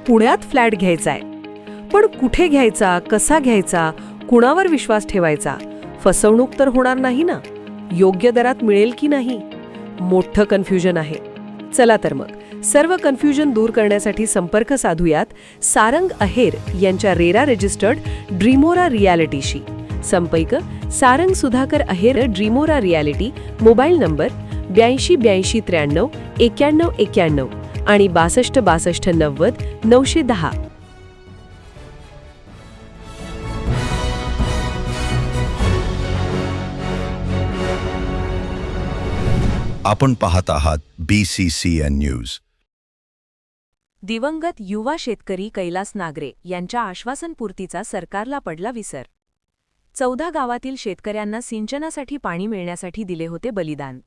पुण्यात फ्लॅट घ्यायचा आहे. पण कुठे घ्यायचा, कसा घ्यायचा, कुणावर विश्वास ठेवायचा? फसवणूक तर होणार नाही ना? योग्य दरात मिळेल की नाही? मोठं कन्फ्युजन आहे. चला तर मग सर्व कन्फ्युजन दूर करण्यासाठी संपर्क साधूयात सारंग अहेर यांच्या रेरा रजिस्टर्ड ड्रीमोरा रियालिटीशी. संपर्क सारंग सुधाकर अहेर, ड्रीमोरा रियालिटी, मोबाईल नंबर 82 83 93 91 91 आणि 62 62 90 910. आपण पाहत आहात BCCN न्यूज. दिवंगत युवा शेतकरी कैलास नागरे यांच्या आश्वासनपूर्तीचा सरकारला पडला विसर. 14 गावातील शेतकऱ्यांना सिंचनासाठी पाणी मिळण्यासाठी दिले होते बलिदान.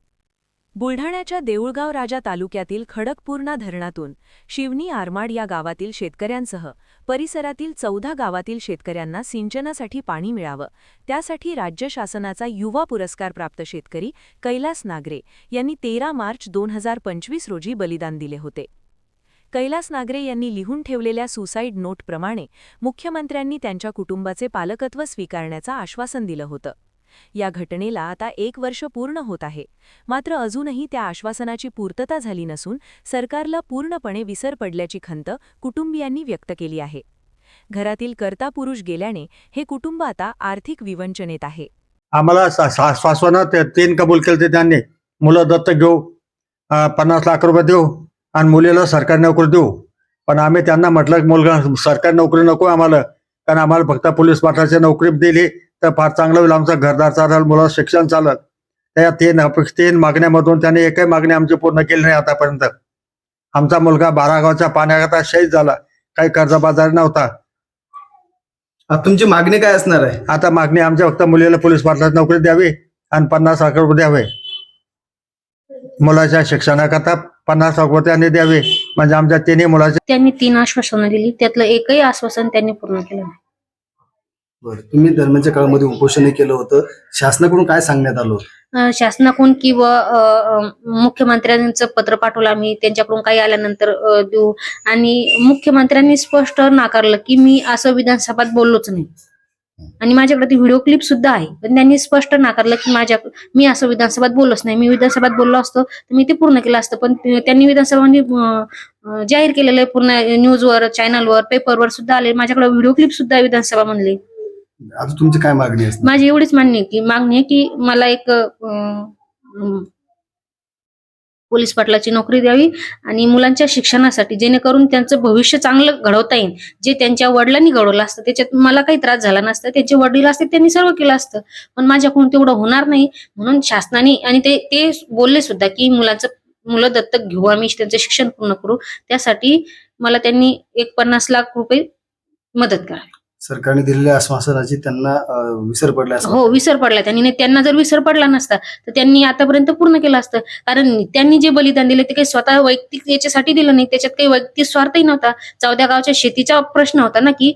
बुलढाण्याच्या देऊळगाव राजा तालुक्यातील खडकपूर्णा धरणातून शिवनी आरमाड या गावातील शेतकऱ्यांसह परिसरातील 14 गावातील शेतकऱ्यांना सिंचनासाठी पाणी मिळावं, त्यासाठी राज्य शासनाचा युवा पुरस्कार प्राप्त शेतकरी कैलास नागरे यांनी 13 मार्च 2025 रोजी बलिदान दिले होते. कैलास नागरे यांनी लिहून ठेवलेल्या सुसाईड नोटप्रमाणे मुख्यमंत्र्यांनी त्यांच्या कुटुंबाचे पालकत्व स्वीकारण्याचं आश्वासन दिलं होतं. या घटनेला आता 1 वर्ष पूर्ण होत आहे. मात्र अजूनही त्या आश्वासनाची पूर्तता झाली नसून सरकारला पूर्णपणे विसर पडल्याची खंत कुटुंबियांनी व्यक्त केली आहे. घरातील कर्ता पुरुष गेल्याने हे कुटुंब आता आर्थिक विवंचनेत आहे. आम्हाला शासनात 3 कबूल केले ते त्यांनी. मुलं दत्तक घेऊ, 50 लाख रुपये देऊ आणि मुलीला सरकारी नोकरी देऊ. पण आम्ही त्यांना म्हटलं मुलगा सरकारी नोकरी नको आम्हाला, कारण आम्हाला फक्त पोलीस पाटलाची नोकरी दिली तर फार चांगलं होईल. आमचं घरदार चालेल, मुलं शिक्षण चालत. त्या 3 मागण्यामधून त्यांनी एकही मागणी आमची पूर्ण केली नाही आतापर्यंत. आमचा मुलगा 12 गावच्या पाण्याकरता शहीद झाला, काही कर्जबाजारी नव्हता. तुमची मागणी काय असणार आहे? आता मागणी आमच्या फक्त मुलीला पोलीस पाटलाची नोकरी द्यावी आणि 50 लाख रुपये द्यावे. मुलाच्या शिक्षणाकरता 50 लाख रुपये त्यांनी द्यावे. म्हणजे आमच्या 3 मुलाचे. त्यांनी 3 आश्वासनं दिली, त्यातलं एकही आश्वासन त्यांनी पूर्ण केलं नाही. बरं, तुम्ही दरम्यानच्या काळामध्ये उपोषण केलं होतं, शासनाकडून काय सांगण्यात आलं होतं? शासनाकडून किंवा मुख्यमंत्र्यांचं पत्र पाठवलं आम्ही, त्यांच्याकडून काही आल्यानंतर देऊ. आणि मुख्यमंत्र्यांनी स्पष्ट नाकारलं की मी असं विधानसभेत बोललोच नाही. आणि माझ्याकडे ती व्हिडिओ क्लिप सुद्धा आहे, पण त्यांनी स्पष्ट नाकारलं की मी असं विधानसभेत बोललोच नाही. मी विधानसभेत बोललो असतो तर मी ते पूर्ण केलं असतं. पण त्यांनी विधानसभा जाहीर केलेलं आहे, पूर्ण न्यूजवर, चॅनलवर, पेपरवर सुद्धा आले. माझ्याकडे व्हिडिओ क्लिप सुद्धा आहे विधानसभा म्हणली. आता तुमची काय मागणी आहे? माझी एवढीच मागणी आहे की मला एक पोलीस पाटलाची नोकरी द्यावी आणि मुलांच्या शिक्षणासाठी, जेणेकरून त्यांचं भविष्य चांगलं घडवता येईल. जे त्यांच्या वडिलांनी घडवलं असतं त्याच्यात मला काही त्रास झाला नसता. त्यांचे वडील असते त्यांनी सर्व केलं असतं, पण माझ्याकडून तेवढं होणार नाही. म्हणून शासनाने, आणि ते बोलले सुद्धा की मुलं दत्तक घेऊ, आम्ही त्यांचं शिक्षण पूर्ण करू. त्यासाठी मला त्यांनी 50 लाख रुपये मदत करावी. सरकारने दिलेल्या आश्वासनाची त्यांना विसर पडला. हो, विसर पडला त्यांना जर विसर पडला नसता तर त्यांनी आतापर्यंत पूर्ण केलं असतं. कारण त्यांनी जे बलिदान दिले ते काही स्वतः वैयक्तिक याच्यासाठी दिलं नाही, त्याच्यात काही वैयक्तिक स्वार्थही नव्हता. 14 गावच्या शेतीचा प्रश्न होता ना की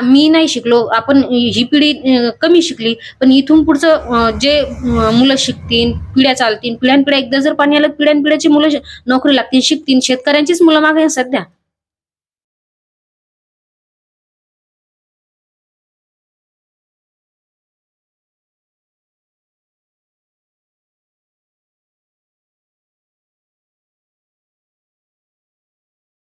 मी नाही शिकलो, आपण ही पिढी कमी शिकली, पण इथून पुढचं जे मुलं शिकतील, पिढ्या चालतील, पिढ्यानपिढ्या एकदा जर पाणी आलं, पिढ्यानपिढ्याची मुलं नोकरी लागतील, शिकतील. शेतकऱ्यांचीच मुलं मागे सध्या.